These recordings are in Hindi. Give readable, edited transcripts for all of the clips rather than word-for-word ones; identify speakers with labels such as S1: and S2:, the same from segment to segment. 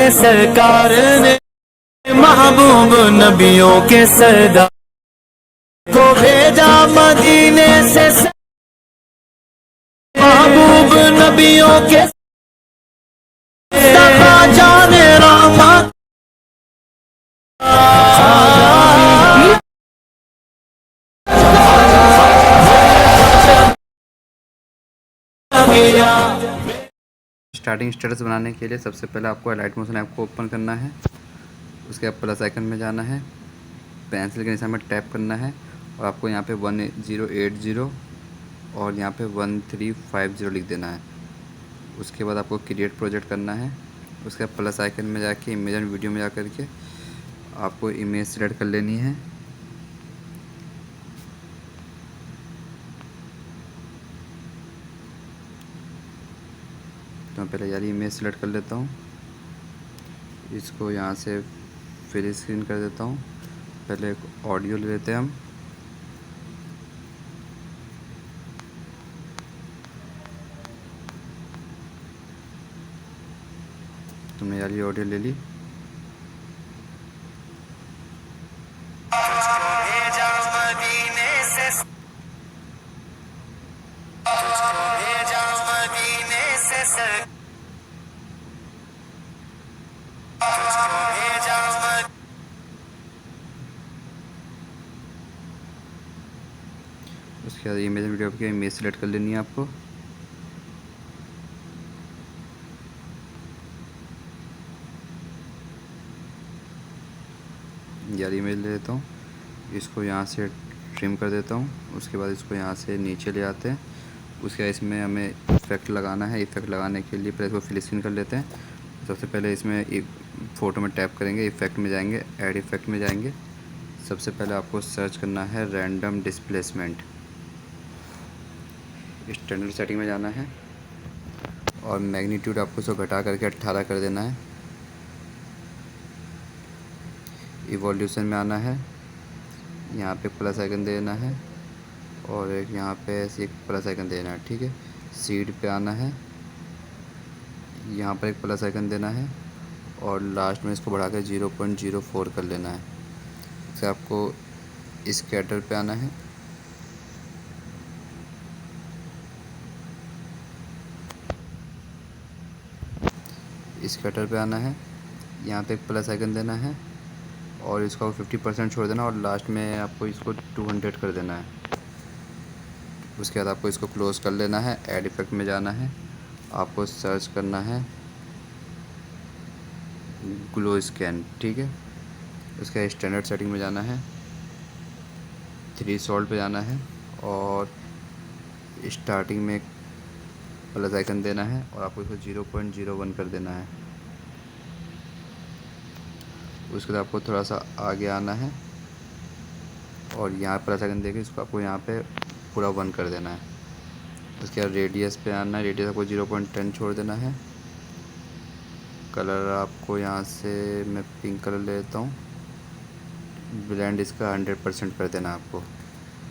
S1: से सरकार ने महबूब नबियों के सरदार को भेजा मदीने से महबूब नबियों के मुस्तफा जाने रहमत
S2: स्टार्टिंग स्टेटस बनाने के लिए सबसे पहले आपको लाइट मोशन ऐप को ओपन करना है। उसके बाद प्लस आइकन में जाना है, पेंसिल के निशान में टैप करना है और आपको यहाँ पे 1080 और यहाँ पे 1350 लिख देना है। उसके बाद आपको क्रिएट प्रोजेक्ट करना है। उसके बाद प्लस आइकन में जाके इमेज एंड वीडियो में जा कर के आपको इमेज सेलेक्ट कर लेनी है। तो मैं पहले यार इमेज सेलेक्ट कर लेता हूँ, इसको यहाँ से फिल स्क्रीन कर देता हूँ। पहले एक ऑडियो ले लेते हैं हम। तुमने यार ये ऑडियो ले ली। उसके बाद इमेज वीडियो की इमेज सेलेक्ट कर लेनी है आपको। यार इमेज ले लेता हूँ, इसको यहाँ से ट्रिम कर देता हूँ। उसके बाद इसको यहाँ से नीचे ले आते हैं। उसके बाद इसमें हमें इफ़ेक्ट लगाना है। इफ़ेक्ट लगाने के लिए पहले इसको फिल स्क्रीन कर लेते हैं। सबसे पहले इसमें एक फ़ोटो में टैप करेंगे, इफ़ेक्ट में जाएंगे, ऐड इफ़ेक्ट में जाएंगे। सबसे पहले आपको सर्च करना है रैंडम डिस्प्लेसमेंट। स्टैंडर्ड सेटिंग में जाना है और मैग्नीट्यूड आपको इसको घटा करके 18 कर देना है। इवोल्यूशन में आना है, यहाँ पे प्लस आइकन देना है और एक यहाँ पे ऐसे एक प्लस आइकन देना है। ठीक है, सीड पे आना है, यहाँ पर एक प्लस आइकन देना है और लास्ट में इसको बढ़ा कर 0.04 कर लेना है। फिर आपको स्कैटर पे आना है, स्कैटर पे आना है, यहाँ पे एक प्लस आइकन देना है और इसको 50% छोड़ देना और लास्ट में आपको इसको 200 कर देना है। उसके बाद आपको इसको क्लोज़ कर लेना है। ऐड इफ़ेक्ट में जाना है, आपको सर्च करना है ग्लो स्कैन। ठीक है, उसके स्टैंडर्ड सेटिंग में जाना है, 3 सॉल्ट पे जाना है और स्टार्टिंग में एक प्लस आइकन देना है और आपको इसको 0.01 कर देना है। उसके बाद आपको थोड़ा सा आगे आना है और यहाँ प्लस आइकन देके इसको आपको यहाँ पे पूरा 1 कर देना है। उसके बाद रेडियस पे आना है, रेडियस आपको 0.10 छोड़ देना है। कलर आपको यहाँ से मैं पिंक कलर ले लेता हूँ। ब्लेंड इसका 100% कर देना है आपको।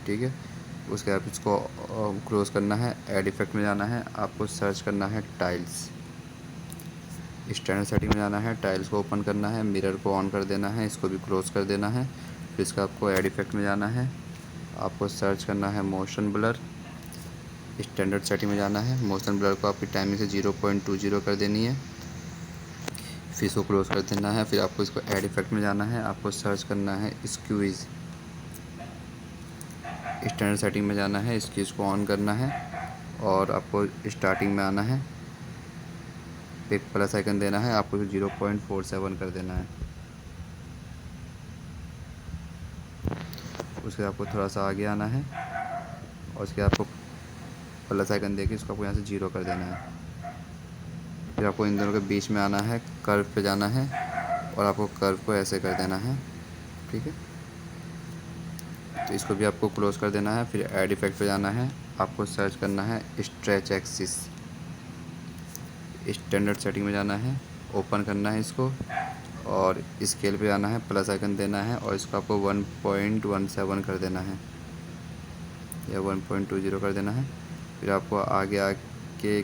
S2: ठीक है, उसके बाद इसको क्लोज़ करना है। ऐड इफ़ेक्ट में जाना है, आपको सर्च करना है टाइल्स। स्टैंडर्ड सेटिंग में जाना है, टाइल्स को ओपन करना है, मिरर को ऑन कर देना है, इसको भी क्लोज़ कर देना है। फिर इसका आपको ऐड इफ़ेक्ट में जाना है, आपको सर्च करना है मोशन ब्लर। स्टैंडर्ड सेटिंग में जाना है, मोशन ब्लर को आपकी टाइमिंग से 0.20 कर देनी है। फिर इसको क्लोज़ कर देना है। फिर आपको इसको ऐड इफ़ेक्ट में जाना है, आपको सर्च करना है स्क्वीज़। स्टैंडर्ड सेटिंग में जाना है, स्क्वीज़ को ऑन करना है और आपको स्टार्टिंग में आना है, एक प्लस आइकन देना है, आपको 0.47 कर देना है। उसके आपको थोड़ा सा आगे आना है और उसके आपको प्लस आइकन देके इसको आपको यहाँ से 0 कर देना है। फिर आपको इन दोनों के बीच में आना है, कर्व पे जाना है और आपको कर्व को ऐसे कर देना है। ठीक है, तो इसको भी आपको क्लोज़ कर देना है। फिर ऐड इफ़ेक्ट पे जाना है, आपको सर्च करना है स्ट्रेच एक्सिस। स्टैंडर्ड सेटिंग में जाना है, ओपन करना है इसको और स्केल पे आना है, प्लस आइकन देना है और इसको आपको 1.17 कर देना है या 1.20 कर देना है। फिर आपको आगे आके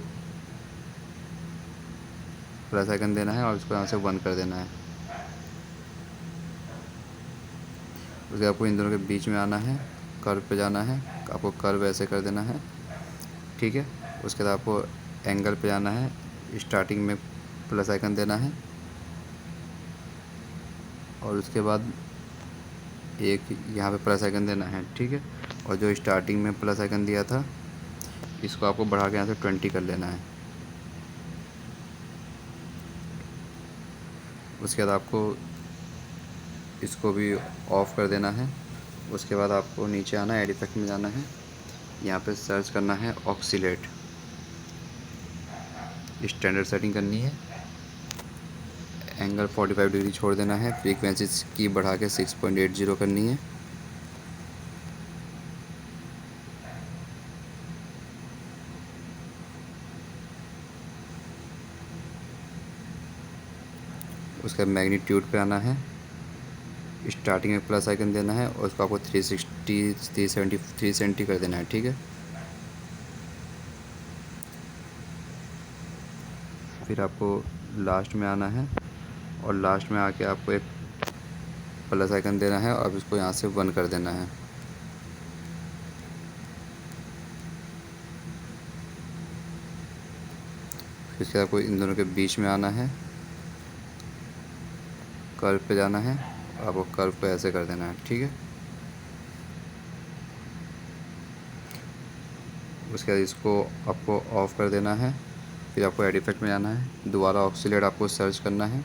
S2: प्लस आइकन देना है और इसको यहाँ से 1 कर देना है। उसके बाद आपको इन दोनों के बीच में आना है, कर्व पे जाना है, आपको कर्व ऐसे कर देना है, ठीक है। उसके बाद आपको एंगल पे जाना है, स्टार्टिंग में प्लस आइकन देना है और उसके बाद एक यहाँ पे प्लस आइकन देना है, ठीक है। और जो स्टार्टिंग में प्लस आइकन दिया था इसको आपको बढ़ा के यहाँ से 20 कर लेना है। उसके बाद आपको इसको भी ऑफ़ कर देना है। उसके बाद आपको नीचे आना है, एड इफेक्ट में जाना है, यहाँ पे सर्च करना है ऑक्सीलेट, स्टैंडर्ड सेटिंग करनी है, एंगल 45 डिग्री छोड़ देना है, फ्रीक्वेंसी की बढ़ा के 6.80 करनी है। उसका मैग्नीट्यूड पे आना है, स्टार्टिंग में प्लस आइकन देना है और उसको आपको 360 370 370 कर देना है, ठीक है। फिर आपको लास्ट में आना है और लास्ट में आके आपको एक प्लस आइकन देना है और अब इसको यहाँ से 1 कर देना है। फिर इसके बाद आपको इन दोनों के बीच में आना है, कर्व पे जाना है, आपको कर्व को ऐसे कर देना है, ठीक है। उसके बाद इसको आपको ऑफ़ कर देना है। फिर आपको एड इफेक्ट में जाना है, दोबारा ऑक्सीलेट आपको सर्च करना है,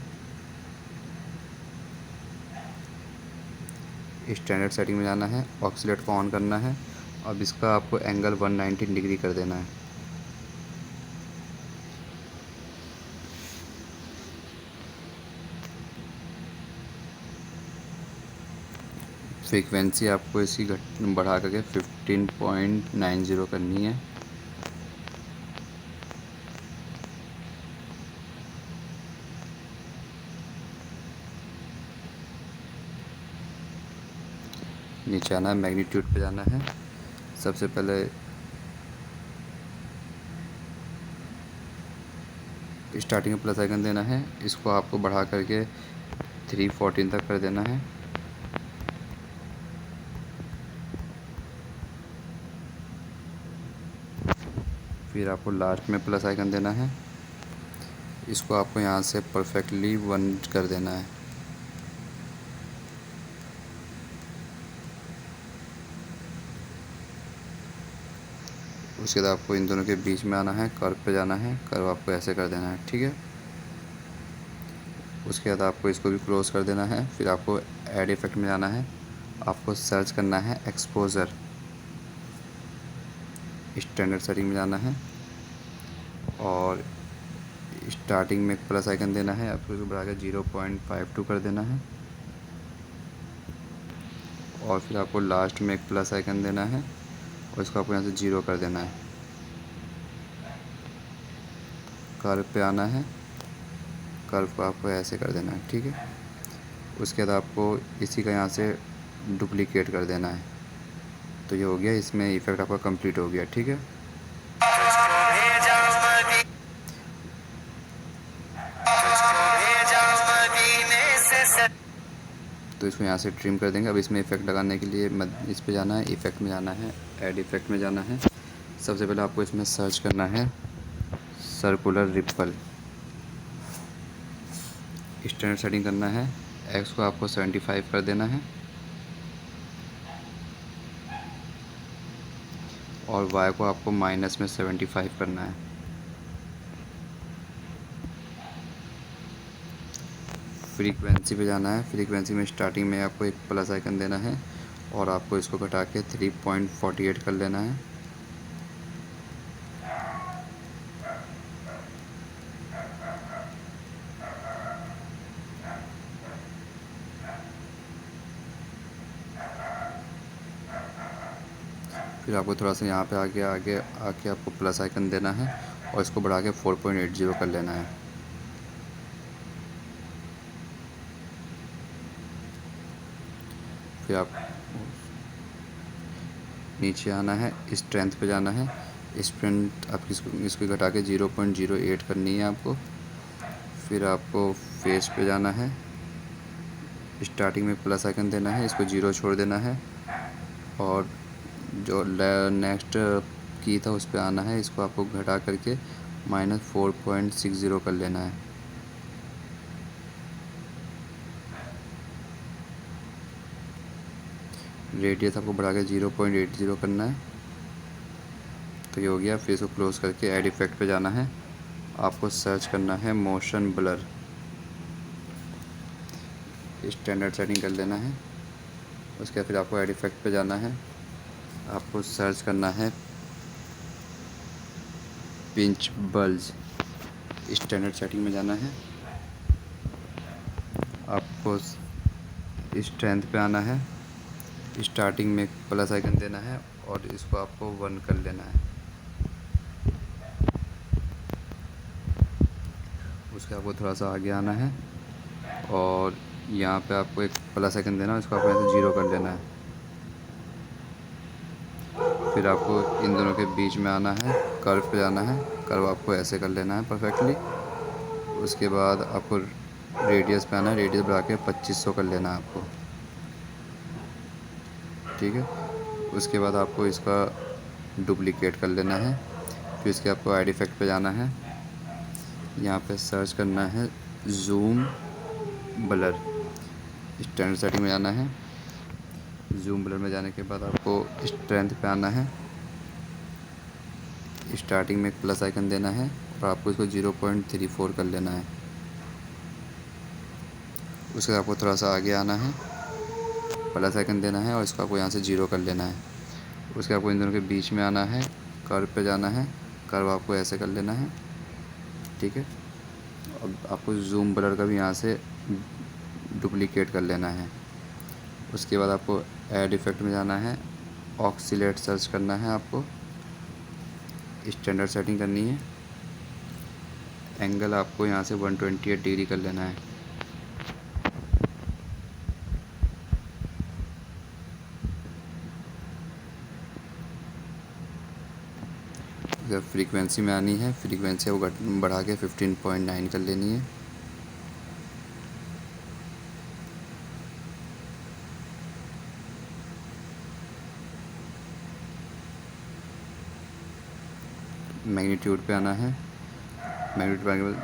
S2: स्टैंडर्ड सेटिंग में जाना है, ऑक्सीलेट को ऑन करना है। अब इसका आपको एंगल 190 डिग्री कर देना है। फ्रीक्वेंसी आपको इसकी बढ़ा करके 15.90 करनी है। नीचे आना है, मैग्नीट्यूड पे जाना है, सबसे पहले स्टार्टिंग में प्लस आइकन देना है, इसको आपको बढ़ा करके 314 तक कर देना है। फिर आपको लास्ट में प्लस आइकन देना है, इसको आपको यहाँ से परफेक्टली 1 कर देना है। उसके बाद आपको इन दोनों के बीच में आना है, कर्व पे जाना है, कर्व आपको ऐसे कर देना है, ठीक है। उसके बाद आपको इसको भी क्लोज कर देना है। फिर आपको ऐड इफेक्ट में जाना है, आपको सर्च करना है एक्सपोजर, स्टैंडर्ड सेटिंग में जाना है और स्टार्टिंग में एक प्लस आइकन देना है, आपको इसको बढ़ा के 0.52 कर देना है और फिर आपको लास्ट में एक प्लस आइकन देना है और इसको आपको यहाँ से 0 कर देना है। कर्व पे आना है, कर्व को आपको ऐसे कर देना है, ठीक है। उसके बाद आपको इसी का यहाँ से डुप्लीकेट कर देना है। तो ये हो गया, इसमें इफ़ेक्ट आपका कंप्लीट हो गया, ठीक है। तो इसको यहाँ से ट्रिम कर देंगे। अब इसमें इफ़ेक्ट लगाने के लिए इस पे जाना है, इफ़ेक्ट में जाना है, ऐड इफ़ेक्ट में जाना है। सबसे पहले आपको इसमें सर्च करना है सर्कुलर रिपल, स्टैंडर्ड सेटिंग करना है, एक्स को आपको 75 कर देना है और वाई को आपको माइनस में 75 करना है। फ्रीक्वेंसी पे जाना है, फ्रीक्वेंसी में स्टार्टिंग में आपको एक प्लस आइकन देना है और आपको इसको घटा के 3.48 कर लेना है। फिर आपको थोड़ा सा यहाँ पे आगे आगे आके आपको प्लस आइकन देना है और इसको बढ़ा के 4.80 कर लेना है। फिर आप नीचे आना है, स्ट्रेंथ पे जाना है, स्ट्रेंथ आप इसको घटा के 0.08 करनी है आपको। फिर आपको फेस पे जाना है, स्टार्टिंग में प्लस आइकन देना है, इसको 0 छोड़ देना है और जो नेक्स्ट की था उस पर आना है, इसको आपको घटा करके -4.60 कर लेना है। रेडियस आपको बढ़ा के 0.80 करना है। तो ये हो गया। फिर इसको क्लोज करके ऐड इफेक्ट पे जाना है, आपको सर्च करना है मोशन ब्लर, स्टैंडर्ड सेटिंग कर लेना है। उसके बाद फिर आपको ऐड इफेक्ट पे जाना है, आपको सर्च करना है पिंच बल्ज, स्टैंडर्ड सेटिंग में जाना है, आपको स्ट्रेंथ पे आना है, स्टार्टिंग में प्लस आइकन देना है और इसको आपको 1 कर लेना है। उसके आपको थोड़ा सा आगे आना है और यहाँ पे आपको एक प्लस आइकन देना है, इसको आपको यहाँ से 0 कर लेना है। फिर आपको इन दोनों के बीच में आना है, कर्व पे जाना है, कर्व आपको ऐसे कर लेना है परफेक्टली। उसके बाद आपको रेडियस पे आना है, रेडियस बढ़ा के 2500 कर लेना है आपको, ठीक है। उसके बाद आपको इसका डुप्लीकेट कर लेना है। फिर इसके आपको ऐड इफेक्ट पे जाना है, यहाँ पे सर्च करना है जूम ब्लर, स्टैंडर्ड सेटिंग में जाना है। जूम ब्लर में जाने के बाद आपको स्ट्रेंथ पे आना है, स्टार्टिंग में एक प्लस आइकन देना है और आपको इसको 0.34 कर लेना है। उसके बाद आपको थोड़ा सा आगे आना है, प्लस आइकन देना है और इसको आपको यहाँ से 0 कर लेना है। उसके आपको इन दोनों के बीच में आना है, कर्व पे जाना है, कर्व आपको ऐसे कर लेना है, ठीक है। अब आपको जूम ब्लर का भी यहाँ से डुप्लीकेट कर लेना है। उसके बाद आपको ऐड इफेक्ट में जाना है, ऑक्सीलेट सर्च करना है, आपको स्टैंडर्ड सेटिंग करनी है, एंगल आपको यहाँ से 128 डिग्री कर लेना है। फ्रीक्वेंसी में आनी है, फ्रीक्वेंसी वो बढ़ा के 15.9 कर लेनी है। मैग्नीट्यूड पे आना है, मैग्नीट्यूड पे आने के बाद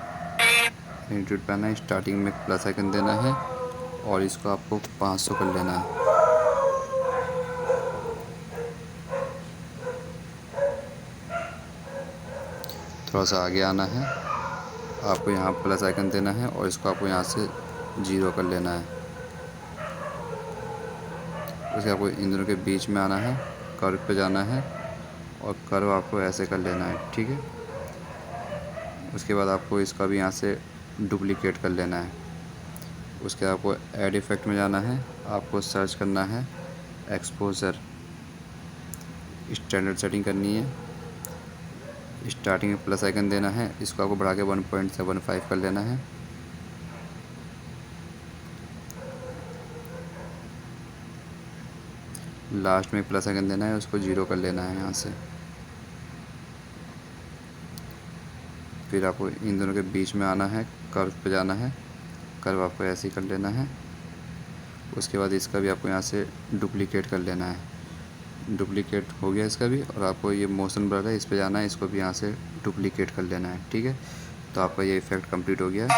S2: मैग्नीट्यूड पे आना है, स्टार्टिंग में प्लस आइकन देना है और इसको आपको 500 कर लेना है। थोड़ा सा आगे आना है, आपको यहाँ प्लस आइकन देना है और इसको आपको यहाँ से 0 कर लेना है। उसके आपको इन दोनों के बीच में आना है, कर्व पे जाना है और कर्व आपको ऐसे कर लेना है, ठीक है। उसके बाद आपको इसका भी यहाँ से डुप्लीकेट कर लेना है। उसके आपको ऐड इफेक्ट में जाना है, आपको सर्च करना है एक्सपोजर, स्टैंडर्ड सेटिंग करनी है, स्टार्टिंग में प्लस आइकन देना है, इसको आपको बढ़ा के 1.75 कर लेना है। लास्ट में प्लस आइकन देना है, उसको 0 कर लेना है यहाँ से। फिर आपको इन दोनों के बीच में आना है, कर्व पे जाना है, कर्व आपको ऐसे ही कर लेना है। उसके बाद इसका भी आपको यहाँ से डुप्लीकेट कर लेना है। डुप्लीकेट हो गया इसका भी, और आपको ये मोशन ब्लर है, इस पे जाना है, इसको भी यहाँ से डुप्लीकेट कर लेना है, ठीक है। तो आपका ये इफ़ेक्ट कंप्लीट हो गया है।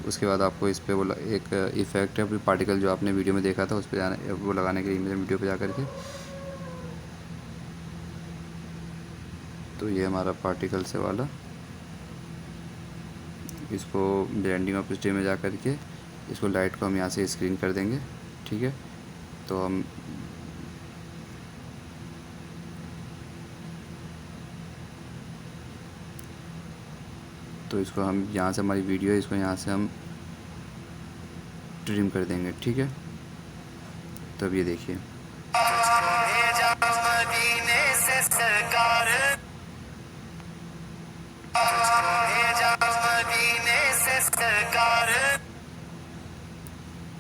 S2: उसके बाद आपको इस पे बोला एक इफ़ेक्ट है, पार्टिकल जो आपने वीडियो में देखा था उस पर जाना, वो लगाने के लिए वीडियो पे जा करके। तो ये हमारा पार्टिकल से वाला, इसको ब्लेंडिंग ऑफ स्टे में जा करके इसको लाइट को हम यहाँ से स्क्रीन कर देंगे, ठीक है। तो हम इसको हम यहाँ से, हमारी वीडियो है, इसको यहाँ से हम ट्रिम कर देंगे, ठीक है। तो अब ये देखिए,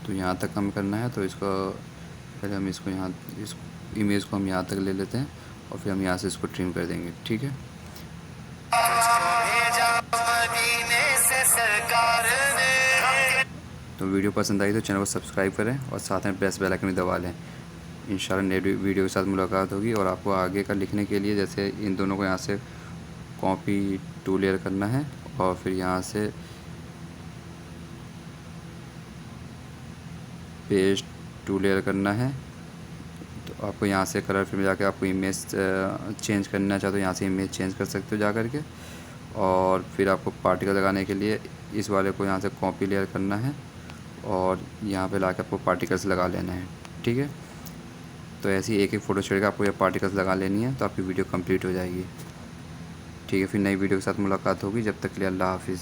S2: तो यहाँ तक हम करना है। तो इसको पहले हम इसको यहाँ, इस इमेज को हम यहाँ तक ले लेते हैं और फिर हम यहाँ से इसको ट्रिम कर देंगे, ठीक है। तो वीडियो पसंद आई तो चैनल को सब्सक्राइब करें और साथ में प्रेस बेल आइकन भी दबा लें। इंशाल्लाह नई वीडियो के साथ मुलाकात होगी। और आपको आगे का लिखने के लिए जैसे इन दोनों को यहाँ से कॉपी 2 लेयर करना है और फिर यहाँ से पेस्ट 2 लेयर करना है। तो आपको यहाँ से कलर फिर में जाके आपको इमेज चेंज करना चाहते हो यहाँ से इमेज चेंज कर सकते हो जा करके। और फिर आपको पार्टिकल लगाने के लिए इस वाले को यहाँ से कॉपी लेयर करना है और यहाँ पे लाके आपको पार्टिकल्स लगा लेना है। ठीक है, तो ऐसी एक एक फ़ोटो छोड़कर आपको ये पार्टिकल्स लगा लेनी है तो आपकी वीडियो कंप्लीट हो जाएगी। ठीक है, फिर नई वीडियो के साथ मुलाकात होगी। जब तक के लिए अल्लाह हाफिज़।